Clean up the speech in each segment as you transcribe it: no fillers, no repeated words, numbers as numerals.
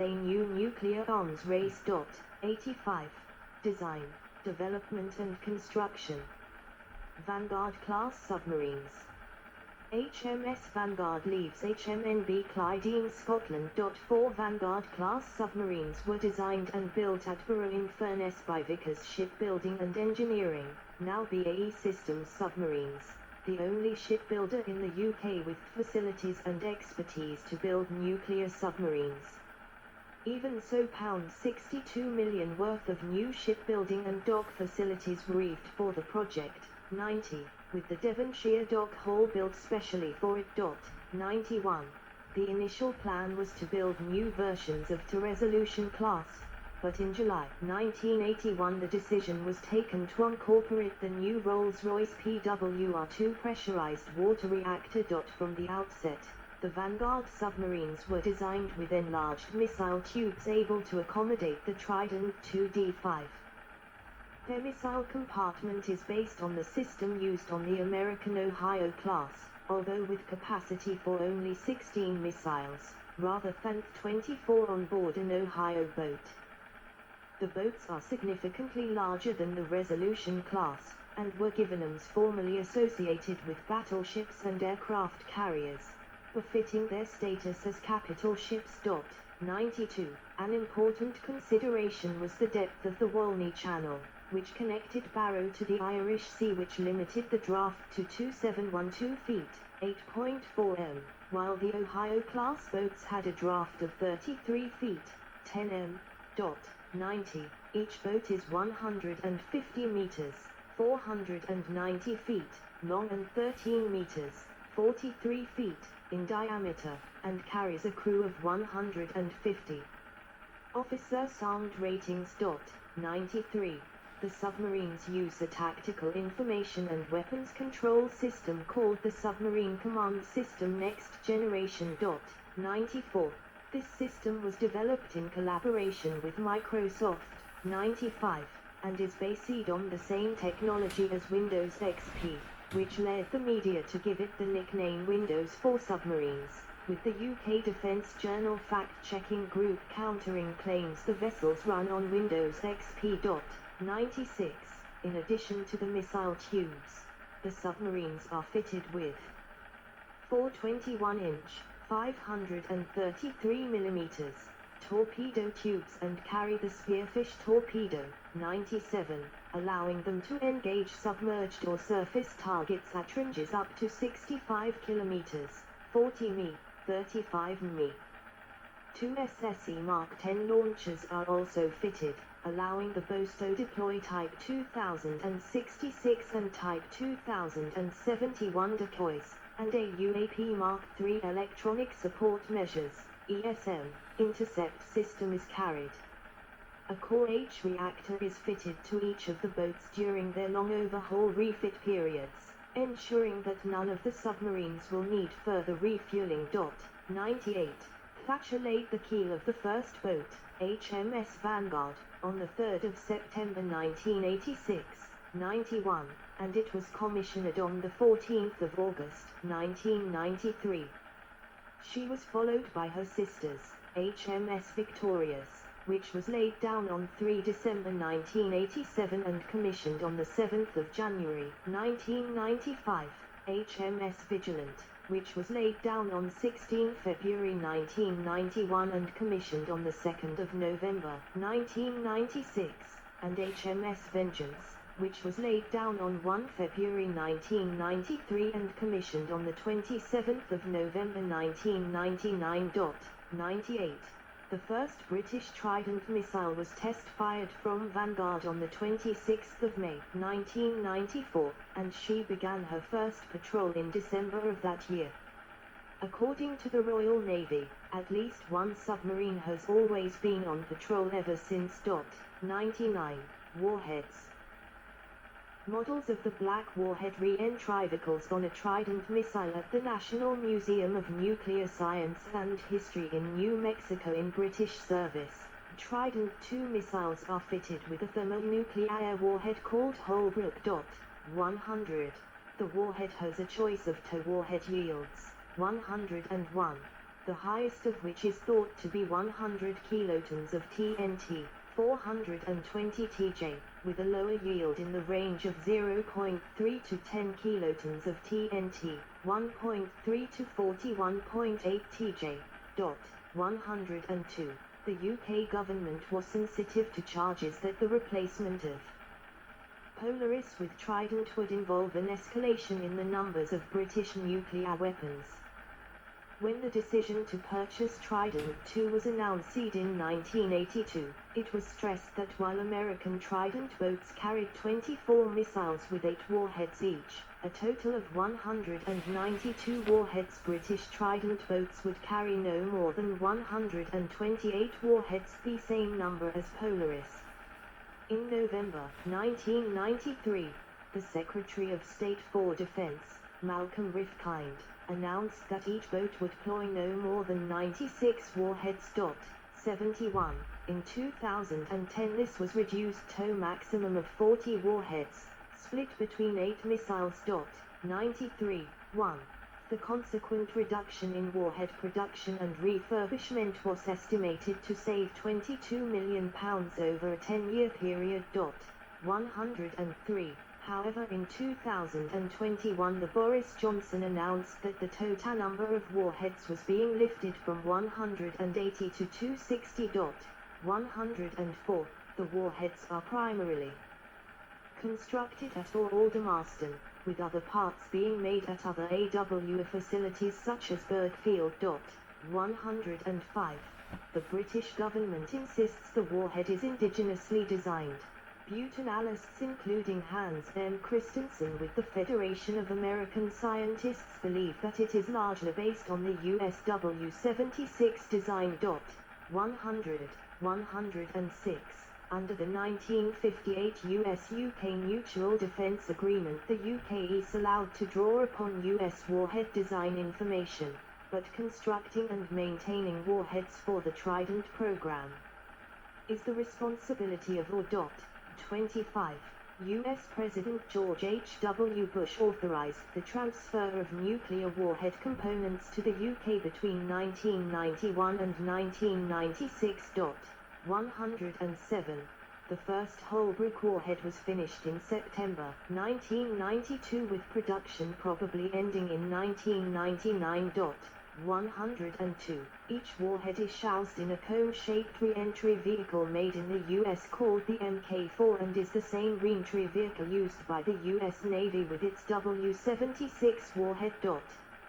A new nuclear arms race. 85. Design, development and construction. Vanguard-class submarines. HMS Vanguard leaves HMNB Clyde, Scotland. 4 Vanguard-class submarines were designed and built at Borough-in-Furness by Vickers Shipbuilding and Engineering, now BAE Systems Submarines, the only shipbuilder in the UK with facilities and expertise to build nuclear submarines. Even so, £62 million worth of new shipbuilding and dock facilities were briefed for the project. 90, with the Devonshire dock hull built specially for it. 91. The initial plan was to build new versions of the Resolution class, but in July 1981 the decision was taken to incorporate the new Rolls-Royce PWR-2 pressurized water reactor. From the outset, the Vanguard submarines were designed with enlarged missile tubes able to accommodate the Trident 2D5. Their missile compartment is based on the system used on the American Ohio class, although with capacity for only 16 missiles, rather than 24 on board an Ohio boat. The boats are significantly larger than the Resolution class, and were given names formerly associated with battleships and aircraft carriers, befitting their status as capital ships. 92. An important consideration was the depth of the Walney Channel, which connected Barrow to the Irish Sea, which limited the draft to 2712 feet, 8.4 m, while the Ohio-class boats had a draft of 33 feet, 10 m. 90. Each boat is 150 meters, 490 feet, long and 13 meters, 43 feet, in diameter, and carries a crew of 150. Officer Sound Ratings. 93. The submarines use a tactical information and weapons control system called the Submarine Command System Next Generation. 94. This system was developed in collaboration with Microsoft. 95. And is based on the same technology as Windows XP, which led the media to give it the nickname Windows for submarines, with the UK Defence Journal fact-checking group countering claims the vessels run on Windows XP. 96. In addition to the missile tubes, the submarines are fitted with 4 21-inch, 533 mm torpedo tubes and carry the Spearfish torpedo. 97. Allowing them to engage submerged or surface targets at ranges up to 65 km, 40 mi, 35 mi. 2 SSE Mark 10 launchers are also fitted, allowing the bow to deploy Type 2066 and Type 2071 decoys, and a UAP Mark III electronic support measures, ESM, intercept system is carried. A Core H reactor is fitted to each of the boats during their long overhaul refit periods, ensuring that none of the submarines will need further refueling. 98. Thatcher laid the keel of the first boat, HMS Vanguard, on the 3rd of September 1986, 91, and it was commissioned on the 14th of August 1993. She was followed by her sisters, HMS Victorious, which was laid down on 3 December 1987 and commissioned on the 7th of January 1995, HMS Vigilant, which was laid down on 16 February 1991 and commissioned on the 2nd of November 1996, and HMS Vengeance, which was laid down on 1 February 1993 and commissioned on the 27th of November 1999. 98. The first British Trident missile was test-fired from Vanguard on the 26th of May 1994, and she began her first patrol in December of that year. According to the Royal Navy, at least one submarine has always been on patrol ever since. 99. Warheads. Models of the Black Warhead re-entry vehicles on a Trident missile at the National Museum of Nuclear Science and History in New Mexico in British service. Trident II missiles are fitted with a thermonuclear warhead called Holbrook. 100. The warhead has a choice of two warhead yields, 101, the highest of which is thought to be 100 kilotons of TNT, 420 TJ, with a lower yield in the range of 0.3 to 10 kilotons of TNT, 1.3 to 41.8 TJ. 102. The UK government was sensitive to charges that the replacement of Polaris with Trident would involve an escalation in the numbers of British nuclear weapons. When the decision to purchase Trident II was announced in 1982, it was stressed that while American Trident boats carried 24 missiles with 8 warheads each, a total of 192 warheads, British Trident boats would carry no more than 128 warheads, the same number as Polaris. In November 1993, the Secretary of State for Defense, Malcolm Rifkind, announced that each boat would deploy no more than 96 warheads. 71. In 2010 this was reduced to a maximum of 40 warheads, split between 8 missiles. 93. 1. The consequent reduction in warhead production and refurbishment was estimated to save £22 million over a 10-year period. 103. However, in 2021 the Boris Johnson announced that the total number of warheads was being lifted from 180 to 260. 104. The warheads are primarily constructed at Aldermaston, with other parts being made at other AWE facilities such as Burgfield. 105. The British government insists the warhead is indigenously designed. Butte analysts including Hans M. Christensen with the Federation of American Scientists believe that it is largely based on the US W-76 design. 100. 106. Under the 1958 US-UK Mutual Defence Agreement, the UK is allowed to draw upon US warhead design information, but constructing and maintaining warheads for the Trident program is the responsibility of or. 25. U.S. President George H.W. Bush authorized the transfer of nuclear warhead components to the UK between 1991 and 1996. 107. The first Holbrook warhead was finished in September 1992, with production probably ending in 1999. 102. Each warhead is housed in a cone-shaped re-entry vehicle made in the US called the Mk4 and is the same re-entry vehicle used by the US Navy with its W-76 warhead.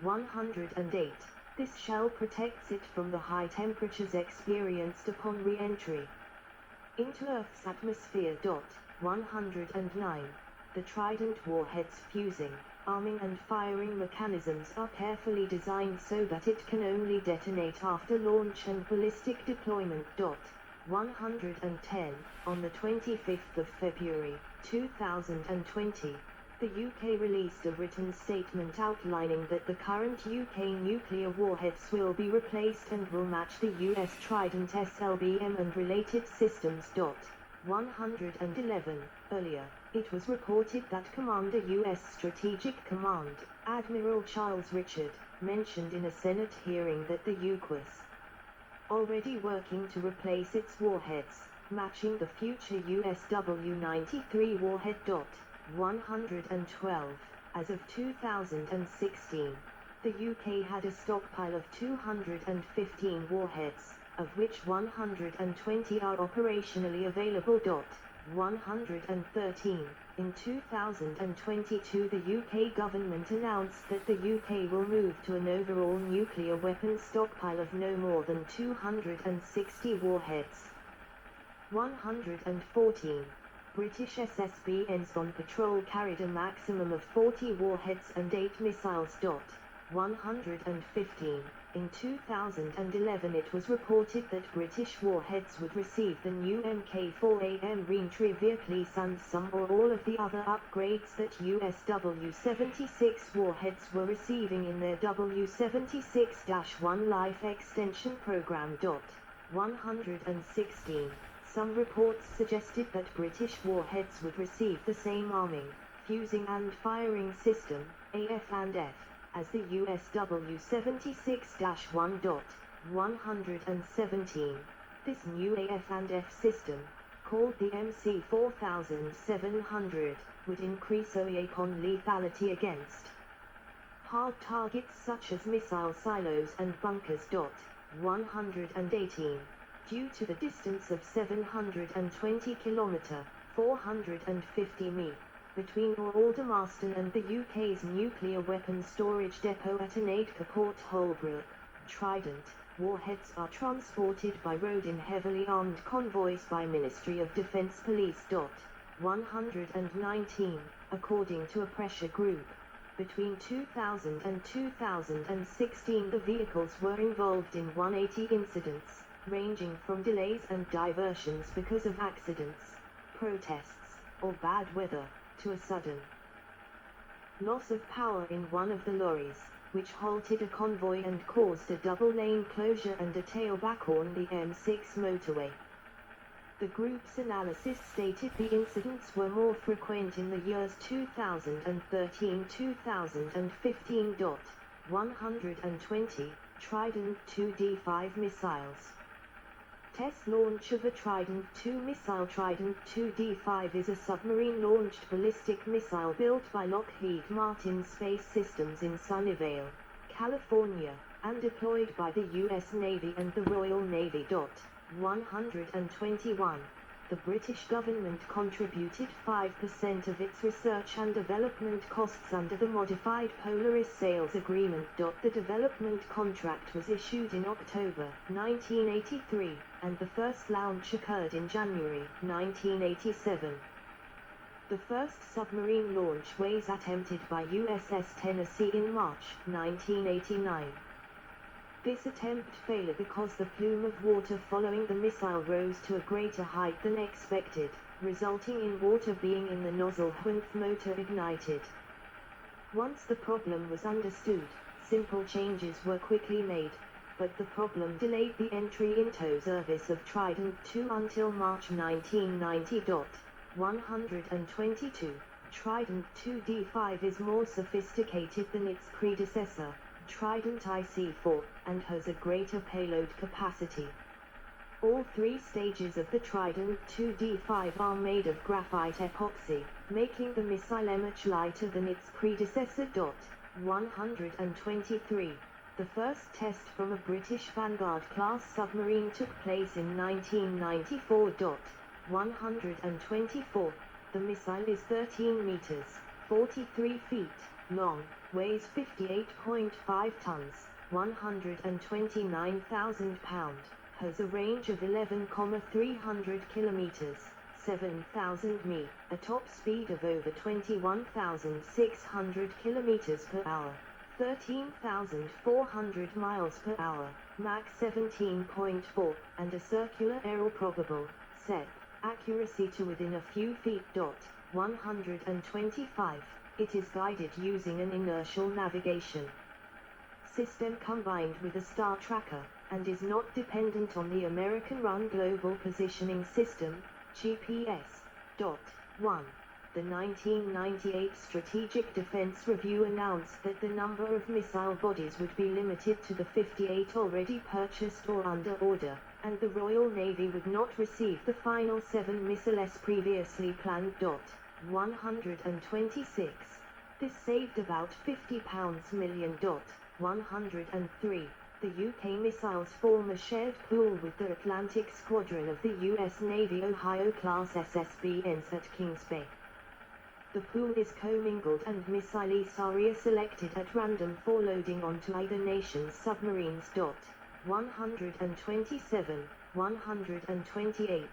108. This shell protects it from the high temperatures experienced upon re-entry into Earth's atmosphere. 109. The Trident warhead's fusing, arming and firing mechanisms are carefully designed so that it can only detonate after launch and ballistic deployment. 110. On the 25th of February, 2020, the UK released a written statement outlining that the current UK nuclear warheads will be replaced and will match the US Trident SLBM and related systems. 111. Earlier, it was reported that Commander U.S. Strategic Command, Admiral Charles Richard, mentioned in a Senate hearing that the UK was already working to replace its warheads, matching the future US W-93 warhead. 112. As of 2016, the UK had a stockpile of 215 warheads, of which 120 are operationally available. 113. In 2022 the UK government announced that the UK will move to an overall nuclear weapons stockpile of no more than 260 warheads. 114. British SSBNs on patrol carried a maximum of 40 warheads and 8 missiles. 115. In 2011 it was reported that British warheads would receive the new Mk4AM re-entry vehicle and some or all of the other upgrades that US W-76 warheads were receiving in their W-76-1 life extension program. 116. Some reports suggested that British warheads would receive the same arming, fusing and firing system, AF and F, as the USW-76-1.117. This new AF&F system, called the MC-4700, would increase OEACON lethality against hard targets such as missile silos and bunkers. 118. Due to the distance of 720 km, 450 mi, between Aldermaston and the UK's nuclear weapons storage depot at Anadka Port Holbrook, Trident, warheads are transported by road in heavily armed convoys by Ministry of Defence Police. 119. According to a pressure group, between 2000 and 2016 the vehicles were involved in 180 incidents, ranging from delays and diversions because of accidents, protests, or bad weather, to a sudden loss of power in one of the lorries, which halted a convoy and caused a double-lane closure and a tailback on the M6 motorway. The group's analysis stated the incidents were more frequent in the years 2013-2015. 120. Trident 2D5 missiles. Test launch of a Trident 2 missile. Trident 2D5 is a submarine-launched ballistic missile built by Lockheed Martin Space Systems in Sunnyvale, California, and deployed by the U.S. Navy and the Royal Navy. 121. The British government contributed 5% of its research and development costs under the Modified Polaris Sales Agreement. The development contract was issued in October 1983, and the first launch occurred in January 1987. The first submarine launch was attempted by USS Tennessee in March 1989. This attempt failed because the plume of water following the missile rose to a greater height than expected, resulting in water being in the nozzle when the motor ignited. Once the problem was understood, simple changes were quickly made, but the problem delayed the entry into service of Trident 2 until March 1990. 122. Trident 2D5 is more sophisticated than its predecessor, Trident IC-4, and has a greater payload capacity. All three stages of the Trident 2D5 are made of graphite epoxy, making the missile much lighter than its predecessor. 123. The first test from a British Vanguard-class submarine took place in 1994. 124. The missile is 13 meters, 43 feet, long, weighs 58.5 tons, 129,000 pounds, has a range of 11,300 kilometers, 7,000 mi, a top speed of over 21,600 kilometers per hour, 13,400 miles per hour, Mach 17.4, and a circular aero probable, SEP, accuracy to within a few feet. 125. It is guided using an inertial navigation system combined with a star tracker, and is not dependent on the American-run Global Positioning System, GPS. 1. The 1998 Strategic Defense Review announced that the number of missile bodies would be limited to the 58 already purchased or under order, and the Royal Navy would not receive the final 7 missiles previously planned. 126. This saved about £50 million. 103. The UK missiles form a shared pool with the Atlantic Squadron of the US Navy Ohio-class SSBNs at Kings Bay. The pool is commingled and missiles are selected at random for loading onto either nation's submarines. 127. 128.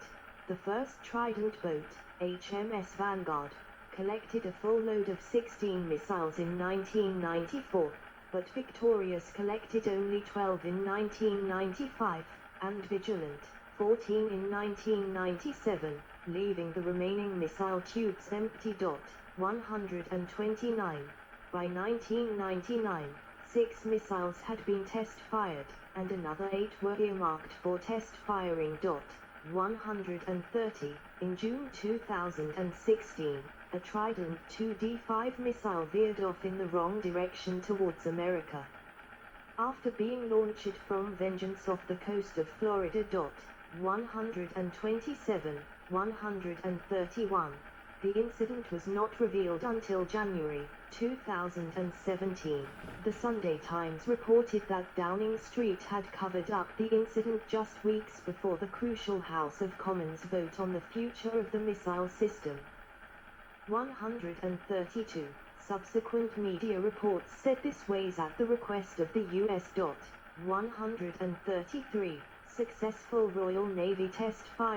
The first Trident boat, HMS Vanguard, collected a full load of 16 missiles in 1994, but Victorious collected only 12 in 1995, and Vigilant, 14 in 1997, leaving the remaining missile tubes empty. 129. By 1999, 6 missiles had been test-fired, and another 8 were earmarked for test firing. 130, in June 2016, a Trident 2D5 missile veered off in the wrong direction towards America. After being launched from Vengeance off the coast of Florida. 127, 131. The incident was not revealed until January 2017. The Sunday Times reported that Downing Street had covered up the incident just weeks before the crucial House of Commons vote on the future of the missile system. 132. Subsequent media reports said this was at the request of the U.S. 133. Successful Royal Navy test fire